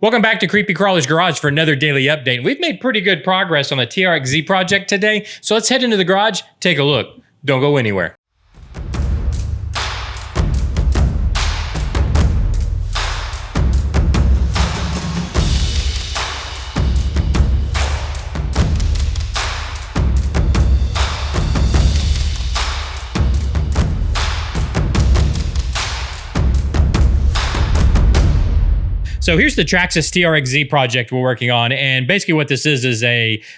Welcome back to Creepy Crawler's Garage for another daily update. We've made pretty good progress on the TRX-Z project today, so let's head into the garage, take a look. Don't go anywhere. So here's the Traxxas TRX-Z project we're working on, and basically what this is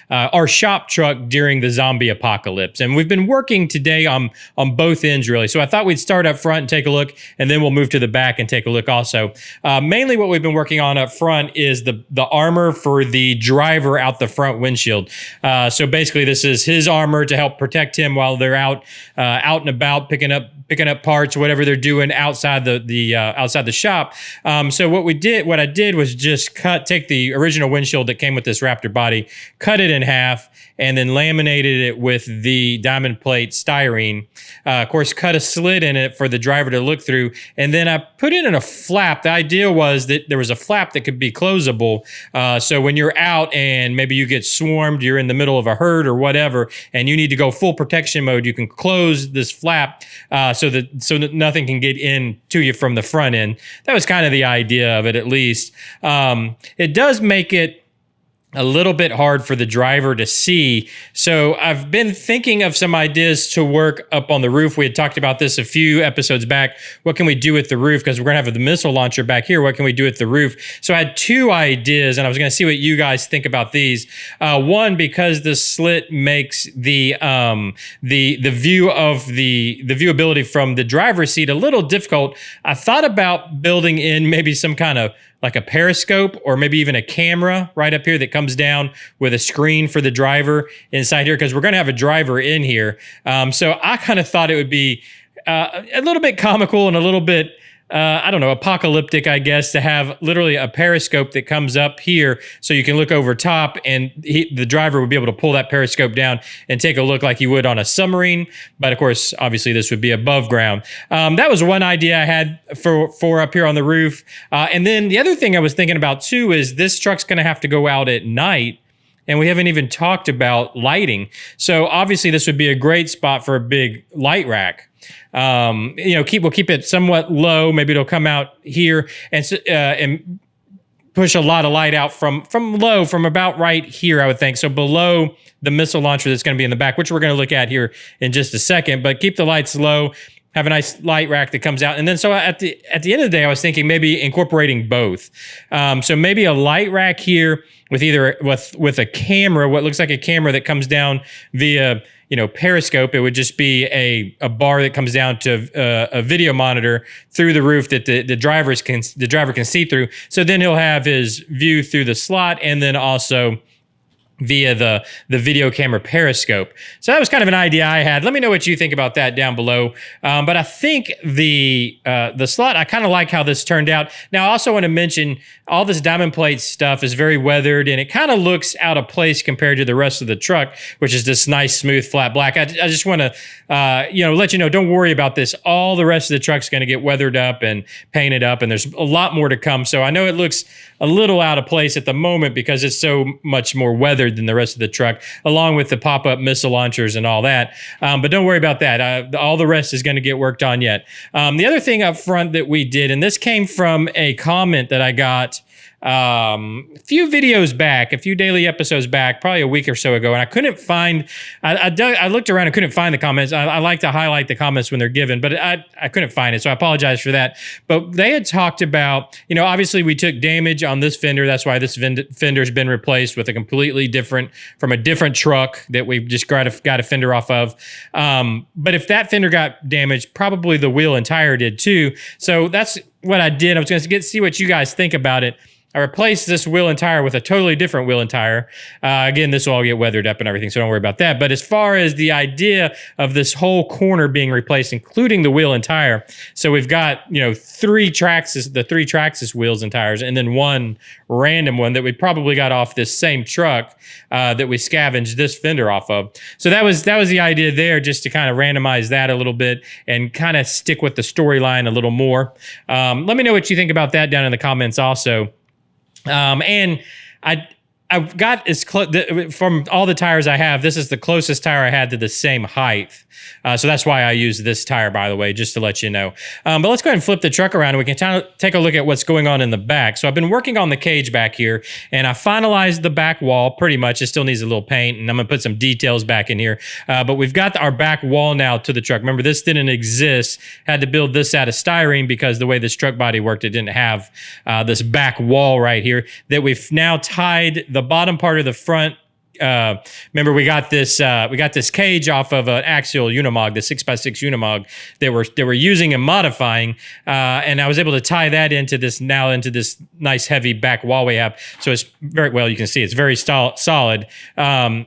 our shop truck during the zombie apocalypse. And we've been working today on both ends, really. So I thought we'd start up front and take a look, and then we'll move to the back and take a look also. Mainly what we've been working on up front is the armor for the driver out the front windshield. So basically this is his armor to help protect him while they're out and about picking up parts, whatever they're doing outside the shop. So what I did was just take the original windshield that came with this Raptor body, cut it in half, and then laminated it with the diamond plate styrene. Of course, cut a slit in it for the driver to look through, and then I put it in a flap. The idea was that there was a flap that could be closable, so when you're out and maybe you get swarmed, you're in the middle of a herd or whatever, and you need to go full protection mode, you can close this flap so that nothing can get in to you from the front end. That was kind of the idea of it, at least. It does make it a little bit hard for the driver to see. So I've been thinking of some ideas to work up on the roof. We had talked about this a few episodes back. What can we do with the roof? Because we're going to have the missile launcher back here. What can we do with the roof? So I had two ideas, and I was going to see what you guys think about these. One, because the slit makes the viewability from the driver's seat a little difficult, I thought about building in maybe some kind of like a periscope or maybe even a camera right up here that comes down with a screen for the driver inside here, because we're going to have a driver in here. So I kind of thought it would be a little bit comical and a little bit, I don't know, apocalyptic, I guess, to have literally a periscope that comes up here so you can look over top, and the driver would be able to pull that periscope down and take a look like you would on a submarine. But of course, obviously this would be above ground. That was one idea I had for up here on the roof. And then the other thing I was thinking about too is this truck's going to have to go out at night, and we haven't even talked about lighting. So obviously this would be a great spot for a big light rack. We'll keep it somewhat low. Maybe it'll come out here and push a lot of light out from about right here, I would think. So below the missile launcher that's going to be in the back, which we're going to look at here in just a second. But keep the lights low. Have a nice light rack that comes out. And then so at the end of the day, I was thinking maybe incorporating both. So maybe a light rack here with with a camera, what looks like a camera that comes down via periscope. It would just be a bar that comes down to a video monitor through the roof that the driver can see through. So then he'll have his view through the slot, and then also via the video camera periscope. So that was kind of an idea I had. Let me know what you think about that down below. But I think the slot, I kind of like how this turned out. Now, I also want to mention all this diamond plate stuff is very weathered, and it kind of looks out of place compared to the rest of the truck, which is this nice, smooth, flat black. I just want to, let you know, don't worry about this. All the rest of the truck's going to get weathered up and painted up, and there's a lot more to come. So I know it looks a little out of place at the moment because it's so much more weathered than the rest of the truck, along with the pop-up missile launchers and all that. But don't worry about that. All the rest is going to get worked on yet. The other thing up front that we did, and this came from a comment that I got a few videos back, a few daily episodes back, probably a week or so ago, and I couldn't find, I looked around and couldn't find the comments. I like to highlight the comments when they're given, but I couldn't find it, so I apologize for that. But they had talked about, obviously we took damage on this fender. That's why this fender's been replaced with a completely different truck that we just got a fender off of. But if that fender got damaged, probably the wheel and tire did too. So that's what I did. I was going to see what you guys think about it. I replaced this wheel and tire with a totally different wheel and tire. Again, this will all get weathered up and everything, so don't worry about that. But as far as the idea of this whole corner being replaced, including the wheel and tire, so we've got, three Traxxas wheels and tires, and then one random one that we probably got off this same truck that we scavenged this fender off of. So that was the idea there, just to kind of randomize that a little bit and kind of stick with the storyline a little more. Let me know what you think about that down in the comments also. And I've got as close from all the tires I have. This is the closest tire I had to the same height, so that's why I use this tire. By the way, just to let you know. But let's go ahead and flip the truck around, and we can take a look at what's going on in the back. So I've been working on the cage back here, and I finalized the back wall pretty much. It still needs a little paint, and I'm gonna put some details back in here. But we've got our back wall now to the truck. Remember, this didn't exist. Had to build this out of styrene because the way this truck body worked, it didn't have this back wall right here that we've now tied the bottom part of the front. Remember, we got this cage off of an axial Unimog, the 6x6 Unimog that we're using and modifying, and I was able to tie that into this nice heavy back wall we have. So it's very well. You can see it's very solid. The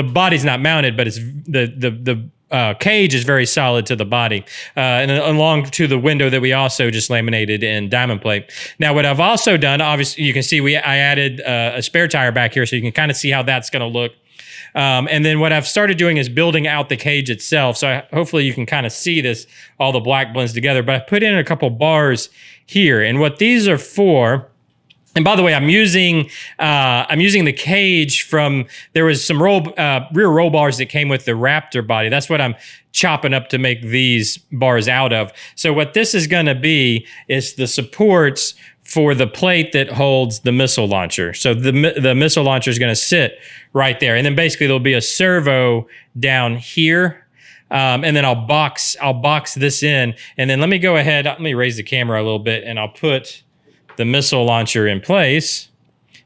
body's not mounted, but it's the cage is very solid to the body, and along to the window that we also just laminated in diamond plate. Now, what I've also done, obviously, you can see I added a spare tire back here, so you can kind of see how that's going to look. And then what I've started doing is building out the cage itself. So hopefully you can kind of see this, all the black blends together. But I put in a couple bars here, and what these are for. And by the way, I'm using the cage from, there was some rear roll bars that came with the Raptor body. That's what I'm chopping up to make these bars out of. So what this is going to be is the supports for the plate that holds the missile launcher. So the missile launcher is going to sit right there. And then basically there'll be a servo down here. And then I'll box this in. And then let me go ahead, let me raise the camera a little bit, and I'll put the missile launcher in place.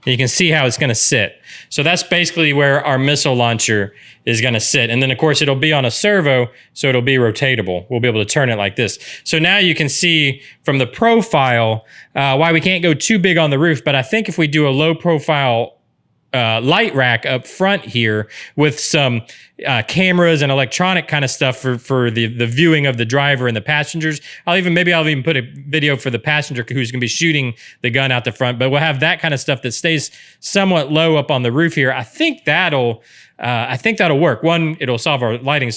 And you can see how it's going to sit. So that's basically where our missile launcher is going to sit. And then, of course, it'll be on a servo, so it'll be rotatable. We'll be able to turn it like this. So now you can see from the profile why we can't go too big on the roof. But I think if we do a low profile light rack up front here with some cameras and electronic kind of stuff for the viewing of the driver and the passengers. Maybe I'll even put a video for the passenger who's going to be shooting the gun out the front, but we'll have that kind of stuff that stays somewhat low up on the roof here. I think that'll work. One, it'll solve our lighting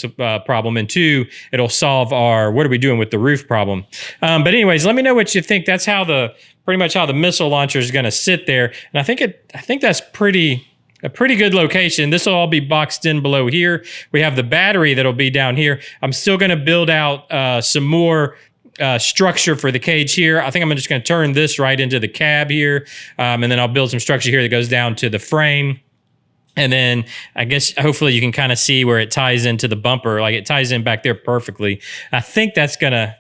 problem, and two, it'll solve our what are we doing with the roof problem. But anyways, let me know what you think. That's pretty much how the missile launcher is going to sit there, and I think that's a pretty good location. This will all be boxed in below here. We have the battery that'll be down here. I'm still going to build out some more structure for the cage here. I think I'm just going to turn this right into the cab here, and then I'll build some structure here that goes down to the frame. And then I guess hopefully you can kind of see where it ties into the bumper. Like it ties in back there perfectly. I think that's gonna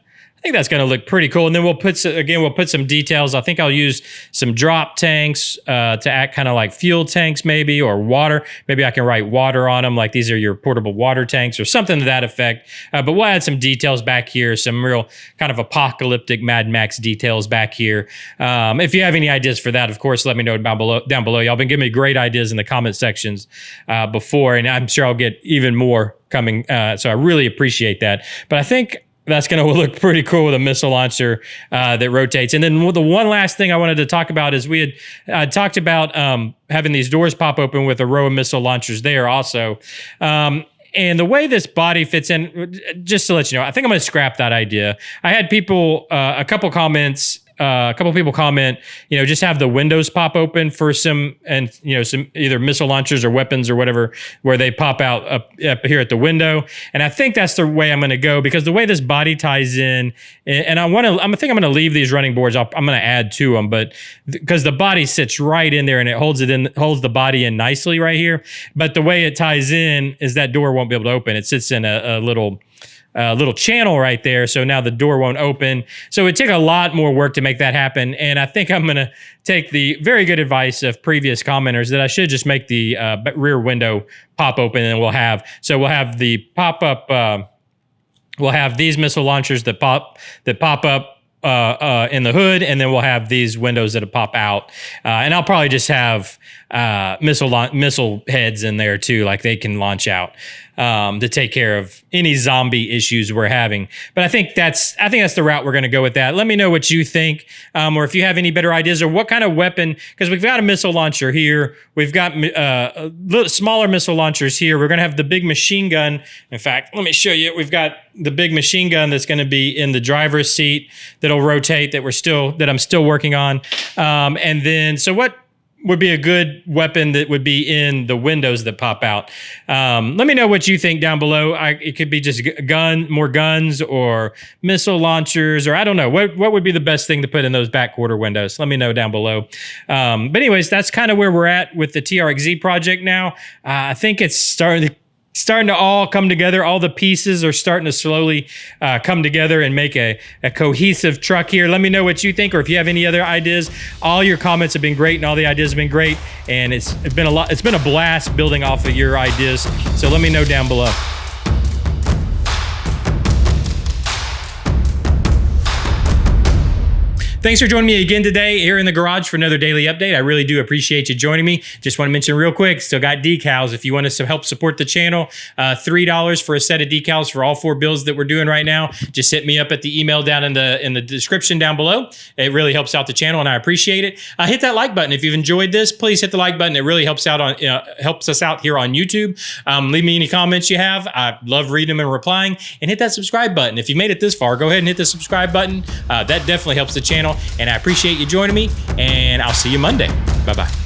look pretty cool. And then we'll put some details. I think I'll use some drop tanks to act kind of like fuel tanks maybe, or water. Maybe I can write water on them, like these are your portable water tanks or something to that effect. But we'll add some details back here, some real kind of apocalyptic Mad Max details back here. If you have any ideas for that, of course, let me know down below. Y'all been giving me great ideas in the comment sections before, and I'm sure I'll get even more coming. So I really appreciate that. But I think that's going to look pretty cool with a missile launcher that rotates. And then the one last thing I wanted to talk about is we had talked about having these doors pop open with a row of missile launchers there also. And the way this body fits in, just to let you know, I think I'm going to scrap that idea. I had people, a couple people comment, just have the windows pop open for some either missile launchers or weapons or whatever, where they pop out up here at the window. And I think that's the way I'm going to go, because the way this body ties in, and I think I'm going to leave these running boards up. I'm going to add to them, but because the body sits right in there and it holds the body in nicely right here. But the way it ties in is that door won't be able to open. It sits in a little channel right there. So now the door won't open. So it took a lot more work to make that happen. And I think I'm going to take the very good advice of previous commenters that I should just make the rear window pop open, and we'll have the pop up. We'll have these missile launchers that pop up in the hood, and then we'll have these windows that pop out. And I'll probably just have missile heads in there too, like they can launch out. to take care of any zombie issues we're having. But I think that's the route we're going to go with that. Let me know what you think, or if you have any better ideas, or what kind of weapon, because we've got a missile launcher here. We've got little smaller missile launchers here. We're going to have the big machine gun. In fact, let me show you. We've got the big machine gun that's going to be in the driver's seat that'll rotate, that I'm still working on. And then, so what would be a good weapon that would be in the windows that pop out? Let me know what you think down below. It could be just more guns, or missile launchers, or I don't know. What would be the best thing to put in those back quarter windows? Let me know down below. But anyways, that's kind of where we're at with the TRX-Z project now. I think it's starting to all come together. All the pieces are starting to slowly come together and make a cohesive truck here. Let me know what you think, or if you have any other ideas. All your comments have been great, and all the ideas have been great, and it's been a blast building off of your ideas. So let me know down below. Thanks for joining me again today here in the garage for another daily update. I really do appreciate you joining me. Just want to mention real quick, still got decals. If you want us to help support the channel, $3 for a set of decals for all 4 builds that we're doing right now. Just hit me up at the email down in the description down below. It really helps out the channel, and I appreciate it. Hit that like button if you've enjoyed this. Please hit the like button. It really helps out helps us out here on YouTube. Leave me any comments you have. I love reading them and replying. And hit that subscribe button. If you made it this far, go ahead and hit the subscribe button. That definitely helps the channel. And I appreciate you joining me, and I'll see you Monday. Bye-bye.